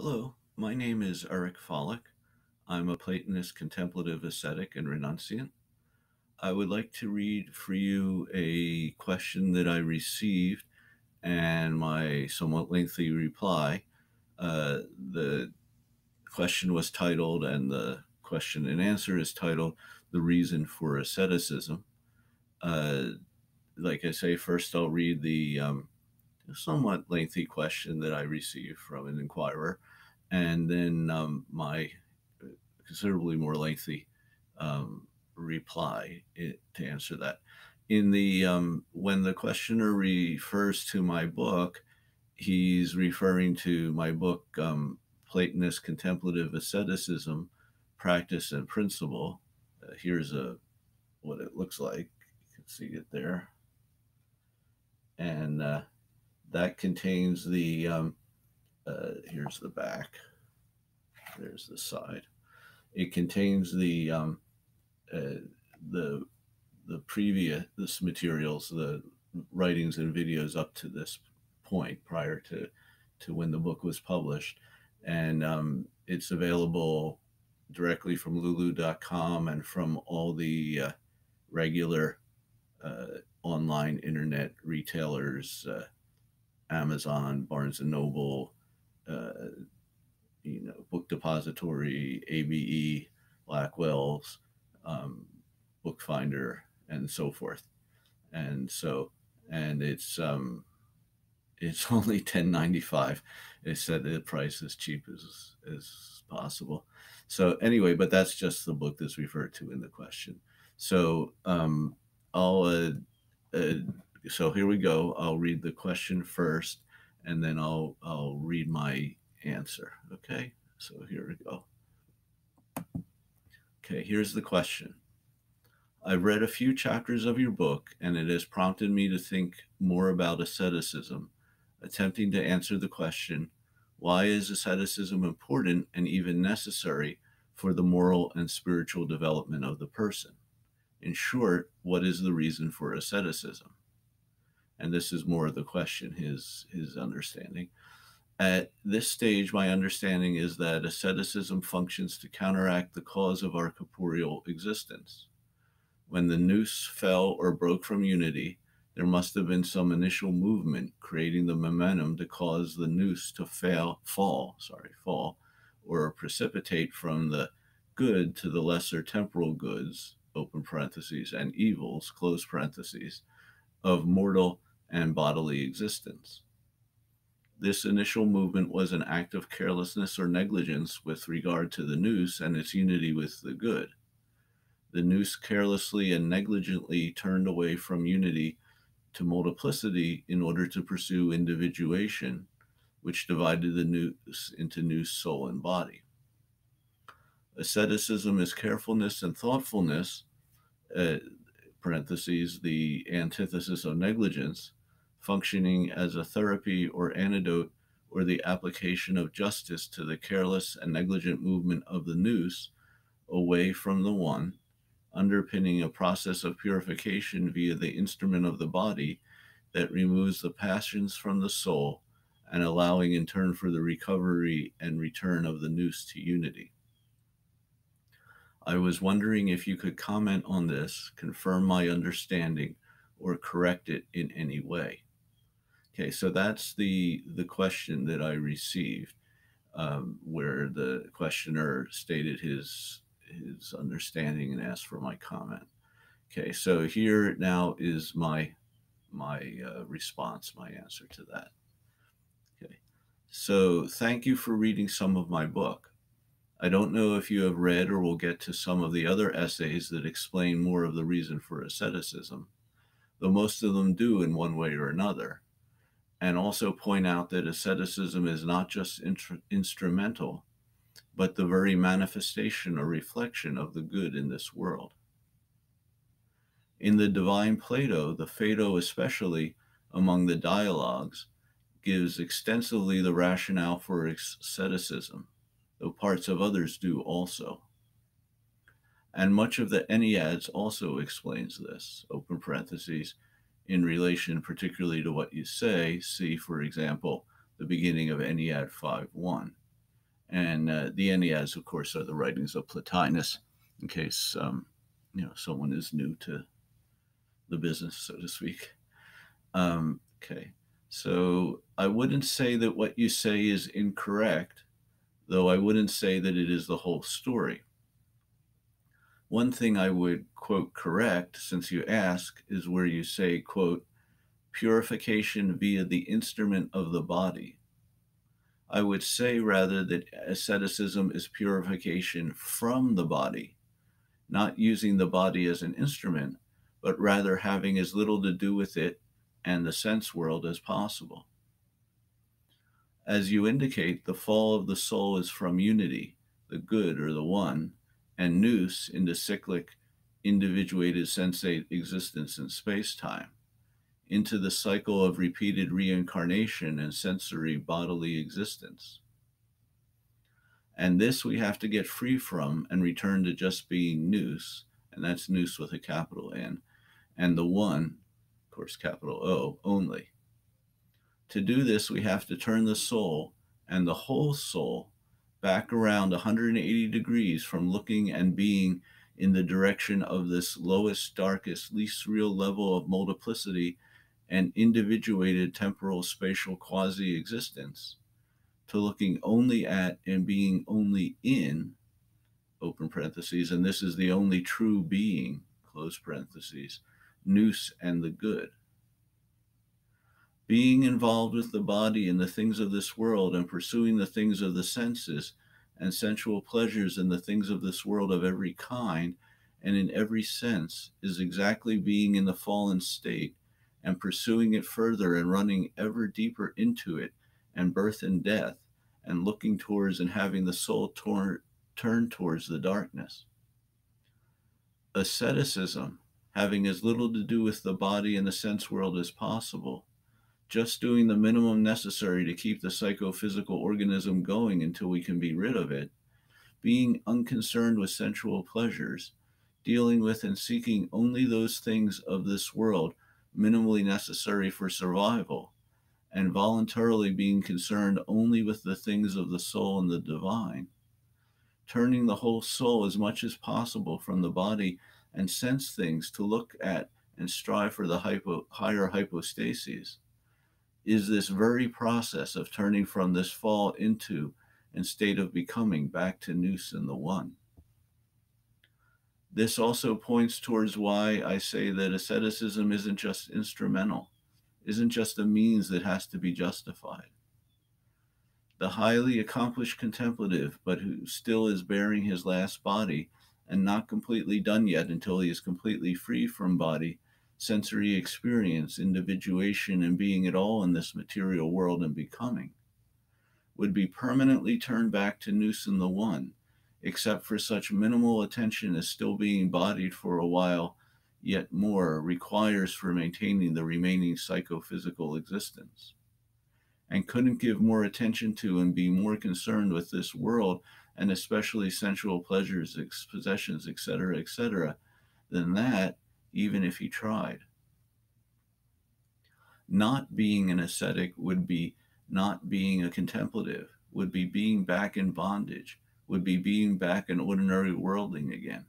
Hello, my name is Eric Follick. I'm a Platonist contemplative ascetic and renunciant. I would like to read for you a question that I received and my somewhat lengthy reply. The question was titled, and the question and answer is titled, The Reason for Asceticism. Uh, like I say, first I'll read the somewhat lengthy question that I received from an inquirer, and then my considerably more lengthy reply to answer that. In the when the questioner refers to my book, he's referring to my book, Platonist Contemplative Asceticism, Practice and Principle. Here's what it looks like. You can see it there, and that contains the. Here's the back. There's the side. It contains uh, the previous materials, the writings and videos up to this point prior to when the book was published, and it's available directly from lulu.com and from all the regular online internet retailers, Amazon, Barnes and Noble, uh, Book Depository, ABE, Blackwell's, um, Bookfinder, and so forth. And so, and it's only $10.95. They said the price is cheap as possible. So anyway, but that's just the book that's referred to in the question. So I'll uh, so here we go. I'll read the question first, and then I'll read my answer. Okay. So here we go. Okay, here's the question. I've read a few chapters of your book, and it has prompted me to think more about asceticism, attempting to answer the question, why is asceticism important and even necessary for the moral and spiritual development of the person? In short, what is the reason for asceticism? And this is more of the question, his understanding. At this stage, my understanding is that asceticism functions to counteract the cause of our corporeal existence. When the noose fell or broke from unity, there must have been some initial movement creating the momentum to cause the noose to fall, or precipitate from the good to the lesser temporal goods, open parentheses, and evils, close parentheses, of mortal and bodily existence. This initial movement was an act of carelessness or negligence with regard to the noose and its unity with the good. The noose carelessly and negligently turned away from unity to multiplicity in order to pursue individuation, which divided the noose into noose, soul, and body. Asceticism is carefulness and thoughtfulness, uh, parentheses, the antithesis of negligence, functioning as a therapy or antidote or the application of justice to the careless and negligent movement of the noose away from the one, underpinning a process of purification via the instrument of the body that removes the passions from the soul and allowing in turn for the recovery and return of the noose to unity. I was wondering if you could comment on this, confirm my understanding, or correct it in any way. Okay, so that's the question that I received, where the questioner stated his understanding and asked for my comment. Okay, so here now is my response, my answer to that. Okay, so thank you for reading some of my book. I don't know if you have read or will get to some of the other essays that explain more of the reason for asceticism, though most of them do in one way or another, and also point out that asceticism is not just instrumental, but the very manifestation or reflection of the good in this world. In the divine Plato, the Phaedo especially, among the dialogues, gives extensively the rationale for asceticism, though parts of others do also. And much of the Enneads also explains this, open parentheses, in relation particularly to what you say. See, for example, the beginning of Ennead 5.1. And the Enneads, of course, are the writings of Plotinus, in case someone is new to the business, so to speak. Okay, so I wouldn't say that what you say is incorrect, though I wouldn't say that it is the whole story. One thing I would, quote, correct, since you ask, is where you say, quote, purification via the instrument of the body. I would say rather that asceticism is purification from the body, not using the body as an instrument, but rather having as little to do with it and the sense world as possible. As you indicate, the fall of the soul is from unity, the good or the one, and nous into cyclic, individuated sensate existence in space-time, into the cycle of repeated reincarnation and sensory bodily existence. And this we have to get free from and return to just being nous, and that's nous with a capital N, and the one, of course, capital O, only. To do this, we have to turn the soul and the whole soul back around 180 degrees from looking and being in the direction of this lowest, darkest, least real level of multiplicity and individuated temporal spatial quasi-existence, to looking only at and being only in, open parentheses, and this is the only true being, close parentheses, nous and the good. Being involved with the body and the things of this world and pursuing the things of the senses and sensual pleasures and the things of this world of every kind and in every sense is exactly being in the fallen state and pursuing it further and running ever deeper into it and birth and death and looking towards and having the soul turn towards the darkness. Asceticism, having as little to do with the body and the sense world as possible, just doing the minimum necessary to keep the psychophysical organism going until we can be rid of it, being unconcerned with sensual pleasures, dealing with and seeking only those things of this world minimally necessary for survival, and voluntarily being concerned only with the things of the soul and the divine, turning the whole soul as much as possible from the body and sense things to look at and strive for the higher hypostases, is this very process of turning from this fall into and state of becoming back to nous and the one. This also points towards why I say that asceticism isn't just instrumental, isn't just a means that has to be justified. The highly accomplished contemplative, but who still is bearing his last body and not completely done yet until he is completely free from body, sensory experience, individuation, and being at all in this material world and becoming, would be permanently turned back to nous and the one, except for such minimal attention as still being bodied for a while, yet more requires for maintaining the remaining psychophysical existence, and couldn't give more attention to and be more concerned with this world, and especially sensual pleasures, possessions, etc., than that, even if he tried. Not being an ascetic would be not being a contemplative, would be being back in bondage, would be being back an ordinary worldling again.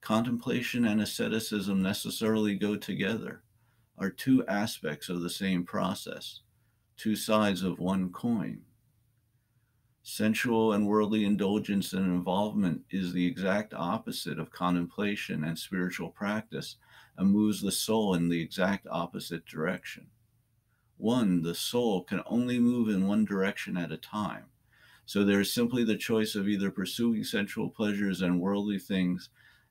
Contemplation and asceticism necessarily go together, are two aspects of the same process, two sides of one coin. Sensual and worldly indulgence and involvement is the exact opposite of contemplation and spiritual practice and moves the soul in the exact opposite direction. One, the soul, can only move in one direction at a time. So there is simply the choice of either pursuing sensual pleasures and worldly things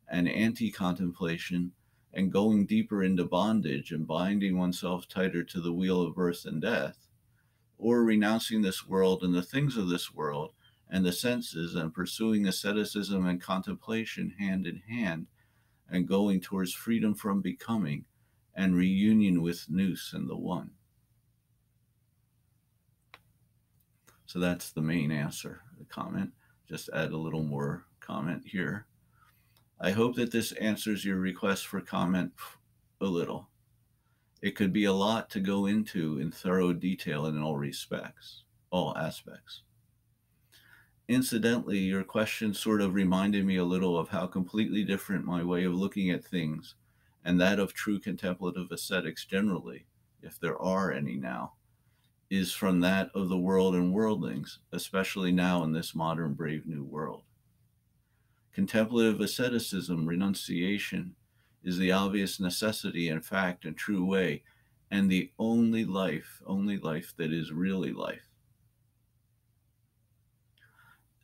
and anti-contemplation and going deeper into bondage and binding oneself tighter to the wheel of birth and death, or renouncing this world and the things of this world and the senses and pursuing asceticism and contemplation hand in hand and going towards freedom from becoming and reunion with nous and the one. So that's the main answer, the comment. Just add a little more comment here. I hope that this answers your request for comment a little. It could be a lot to go into in thorough detail in all respects, all aspects. Incidentally, your question sort of reminded me a little of how completely different my way of looking at things and that of true contemplative ascetics generally, if there are any now, is from that of the world and worldlings, especially now in this modern brave new world. Contemplative asceticism, renunciation, is the obvious necessity and fact and true way, and the only life that is really life.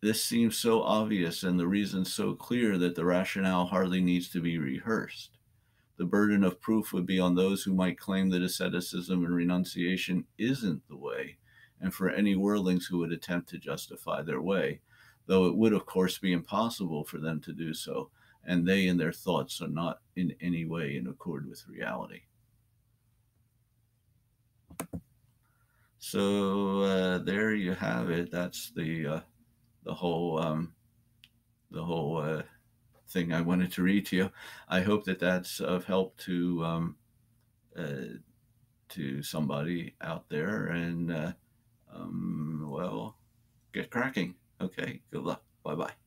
This seems so obvious and the reason so clear that the rationale hardly needs to be rehearsed. The burden of proof would be on those who might claim that asceticism and renunciation isn't the way, and for any worldlings who would attempt to justify their way, though it would, of course, be impossible for them to do so, and they and their thoughts are not in any way in accord with reality. So there you have it. That's the whole the whole thing I wanted to read to you. I hope that that's of help to somebody out there, and well, get cracking. Okay, good luck. Bye bye.